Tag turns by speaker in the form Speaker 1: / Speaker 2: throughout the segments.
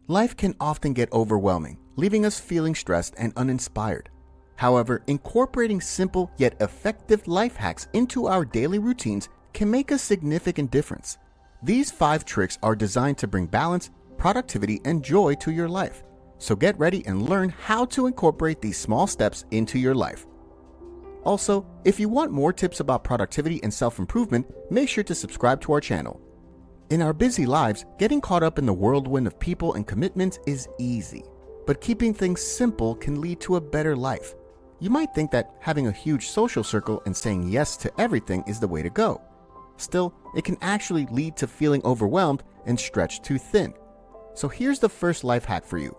Speaker 1: Life can often get overwhelming, leaving us feeling stressed and uninspired. However, incorporating simple yet effective life hacks into our daily routines can make a significant difference. These 5 tricks are designed to bring balance, productivity, and joy to your life. So get ready and learn how to incorporate these small steps into your life. Also, if you want more tips about productivity and self-improvement, make sure to subscribe to our channel. In our busy lives, getting caught up in the whirlwind of people and commitments is easy, but keeping things simple can lead to a better life. You might think that having a huge social circle and saying yes to everything is the way to go. Still, it can actually lead to feeling overwhelmed and stretched too thin. So here's the first life hack for you.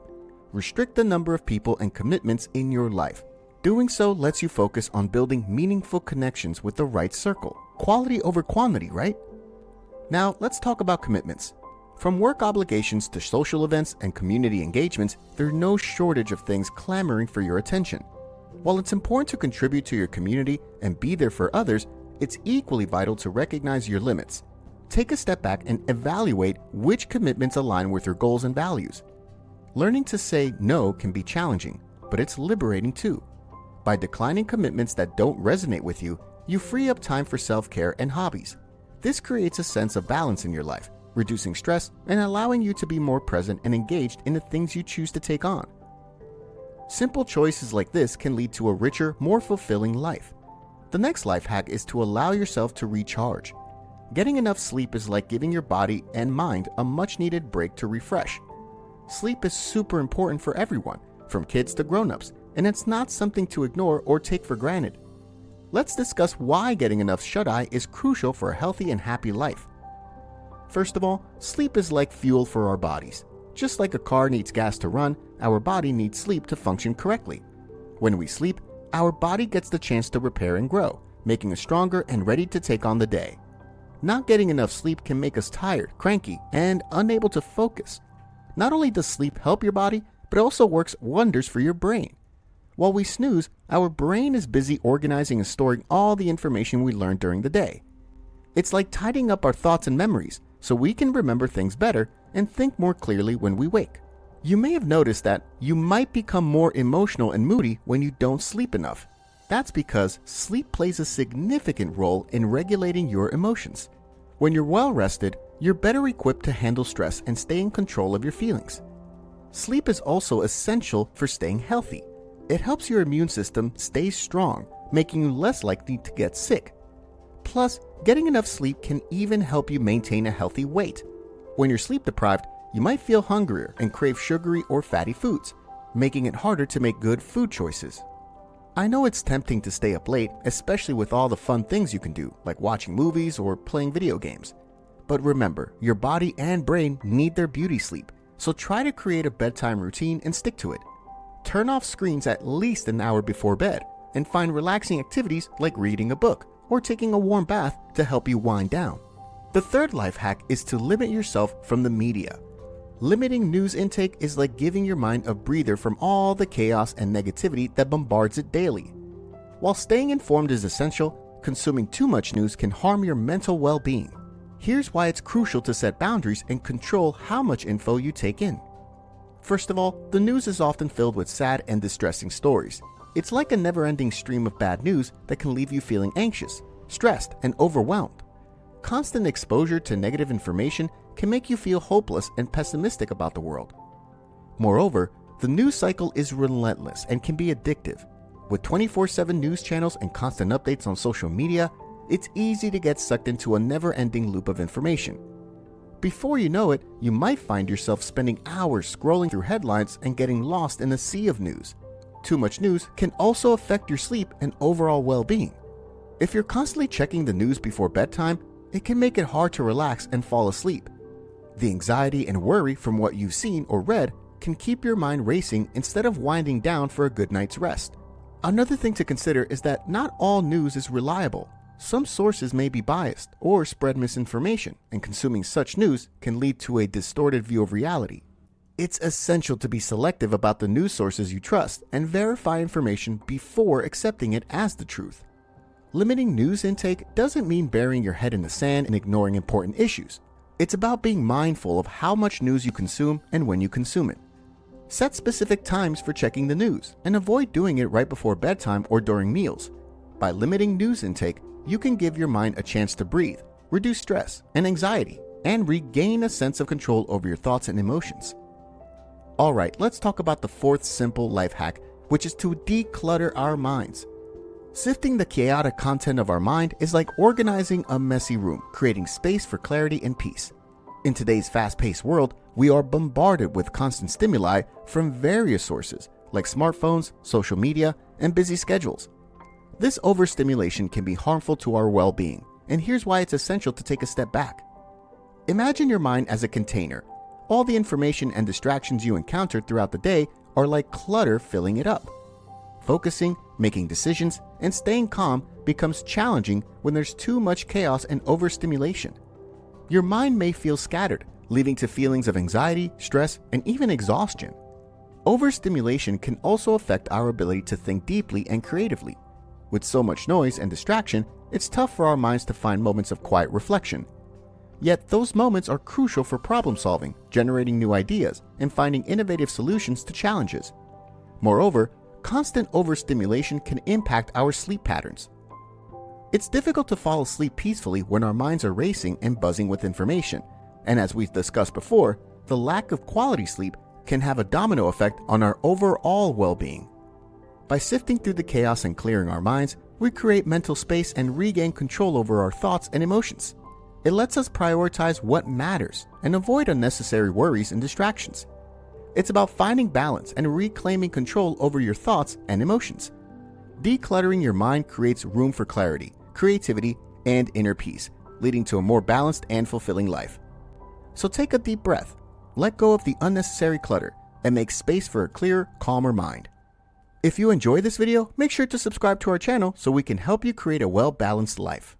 Speaker 1: Restrict the number of people and commitments in your life. Doing so lets you focus on building meaningful connections with the right circle. Quality over quantity, right? Now, let's talk about commitments. From work obligations to social events and community engagements, there's no shortage of things clamoring for your attention. While it's important to contribute to your community and be there for others, it's equally vital to recognize your limits. Take a step back and evaluate which commitments align with your goals and values. Learning to say no can be challenging, but it's liberating too. By declining commitments that don't resonate with you, you free up time for self-care and hobbies. This creates a sense of balance in your life, reducing stress and allowing you to be more present and engaged in the things you choose to take on. Simple choices like this can lead to a richer, more fulfilling life. The next life hack is to allow yourself to recharge. Getting enough sleep is like giving your body and mind a much-needed break to refresh. Sleep is super important for everyone, from kids to grown-ups, and it's not something to ignore or take for granted. Let's discuss why getting enough shut-eye is crucial for a healthy and happy life. First of all, sleep is like fuel for our bodies. Just like a car needs gas to run, our body needs sleep to function correctly. When we sleep, our body gets the chance to repair and grow, making us stronger and ready to take on the day. Not getting enough sleep can make us tired, cranky, and unable to focus. Not only does sleep help your body, but it also works wonders for your brain. While we snooze, our brain is busy organizing and storing all the information we learned during the day. It's like tidying up our thoughts and memories so we can remember things better and think more clearly when we wake. You may have noticed that you might become more emotional and moody when you don't sleep enough. That's because sleep plays a significant role in regulating your emotions. When you're well rested, you're better equipped to handle stress and stay in control of your feelings. Sleep is also essential for staying healthy. It helps your immune system stay strong, making you less likely to get sick. Plus, getting enough sleep can even help you maintain a healthy weight. When you're sleep deprived, you might feel hungrier and crave sugary or fatty foods, making it harder to make good food choices. I know it's tempting to stay up late, especially with all the fun things you can do, like watching movies or playing video games. But remember, your body and brain need their beauty sleep, so try to create a bedtime routine and stick to it. Turn off screens at least an hour before bed, and find relaxing activities like reading a book or taking a warm bath to help you wind down. The third life hack is to limit yourself from the media. Limiting news intake is like giving your mind a breather from all the chaos and negativity that bombards it daily. While staying informed is essential, consuming too much news can harm your mental well-being. Here's why it's crucial to set boundaries and control how much info you take in. First of all, the news is often filled with sad and distressing stories. It's like a never-ending stream of bad news that can leave you feeling anxious, stressed, and overwhelmed. Constant exposure to negative information can make you feel hopeless and pessimistic about the world. Moreover, the news cycle is relentless and can be addictive. With 24/7 news channels and constant updates on social media, it's easy to get sucked into a never-ending loop of information. Before you know it, you might find yourself spending hours scrolling through headlines and getting lost in a sea of news. Too much news can also affect your sleep and overall well-being. If you're constantly checking the news before bedtime, it can make it hard to relax and fall asleep. The anxiety and worry from what you've seen or read can keep your mind racing instead of winding down for a good night's rest. Another thing to consider is that not all news is reliable. Some sources may be biased or spread misinformation, and consuming such news can lead to a distorted view of reality. It's essential to be selective about the news sources you trust and verify information before accepting it as the truth. Limiting news intake doesn't mean burying your head in the sand and ignoring important issues. It's about being mindful of how much news you consume and when you consume it. Set specific times for checking the news and avoid doing it right before bedtime or during meals. By limiting news intake, you can give your mind a chance to breathe, reduce stress and anxiety, and regain a sense of control over your thoughts and emotions. Alright, let's talk about the fourth simple life hack, which is to declutter our minds. Sifting the chaotic content of our mind is like organizing a messy room, creating space for clarity and peace. In today's fast-paced world, we are bombarded with constant stimuli from various sources like smartphones, social media, and busy schedules. This overstimulation can be harmful to our well-being, and here's why it's essential to take a step back. Imagine your mind as a container. All the information and distractions you encounter throughout the day are like clutter filling it up. Focusing, making decisions, and staying calm becomes challenging when there's too much chaos and overstimulation. Your mind may feel scattered, leading to feelings of anxiety, stress, and even exhaustion. Overstimulation can also affect our ability to think deeply and creatively. With so much noise and distraction, it's tough for our minds to find moments of quiet reflection. Yet those moments are crucial for problem solving, generating new ideas, and finding innovative solutions to challenges. Moreover, constant overstimulation can impact our sleep patterns. It's difficult to fall asleep peacefully when our minds are racing and buzzing with information, and as we've discussed before, the lack of quality sleep can have a domino effect on our overall well-being. By sifting through the chaos and clearing our minds, we create mental space and regain control over our thoughts and emotions. It lets us prioritize what matters and avoid unnecessary worries and distractions. It's about finding balance and reclaiming control over your thoughts and emotions. Decluttering your mind creates room for clarity, creativity, and inner peace, leading to a more balanced and fulfilling life. So take a deep breath, let go of the unnecessary clutter, and make space for a clearer, calmer mind. If you enjoyed this video, make sure to subscribe to our channel so we can help you create a well-balanced life.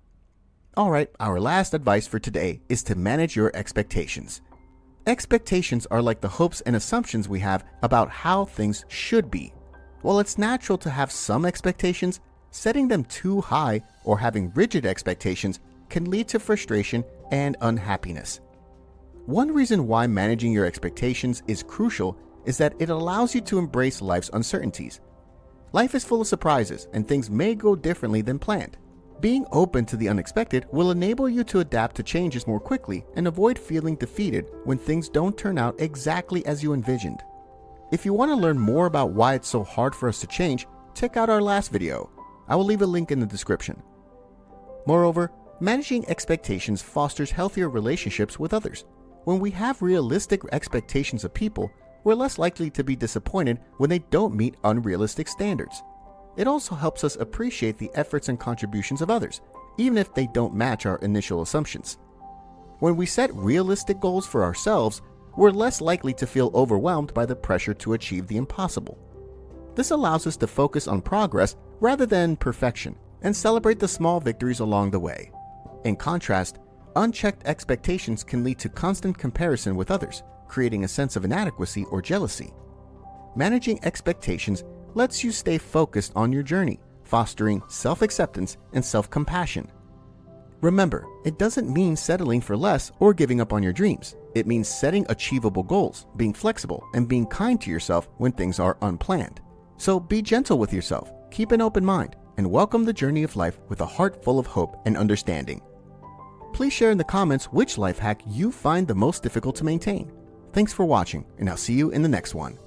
Speaker 1: Alright, our last advice for today is to manage your expectations. Expectations are like the hopes and assumptions we have about how things should be. While it's natural to have some expectations, setting them too high or having rigid expectations can lead to frustration and unhappiness. One reason why managing your expectations is crucial is that it allows you to embrace life's uncertainties. Life is full of surprises and things may go differently than planned. Being open to the unexpected will enable you to adapt to changes more quickly and avoid feeling defeated when things don't turn out exactly as you envisioned. If you want to learn more about why it's so hard for us to change, check out our last video. I will leave a link in the description. Moreover, managing expectations fosters healthier relationships with others. When we have realistic expectations of people, we're less likely to be disappointed when they don't meet unrealistic standards. It also helps us appreciate the efforts and contributions of others, even if they don't match our initial assumptions. When we set realistic goals for ourselves, we're less likely to feel overwhelmed by the pressure to achieve the impossible. This allows us to focus on progress rather than perfection and celebrate the small victories along the way. In contrast, unchecked expectations can lead to constant comparison with others, creating a sense of inadequacy or jealousy. Managing expectations lets you stay focused on your journey, fostering self-acceptance and self-compassion. Remember, it doesn't mean settling for less or giving up on your dreams. It means setting achievable goals, being flexible, and being kind to yourself when things are unplanned. So be gentle with yourself, keep an open mind, and welcome the journey of life with a heart full of hope and understanding. Please share in the comments which life hack you find the most difficult to maintain. Thanks for watching, and I'll see you in the next one.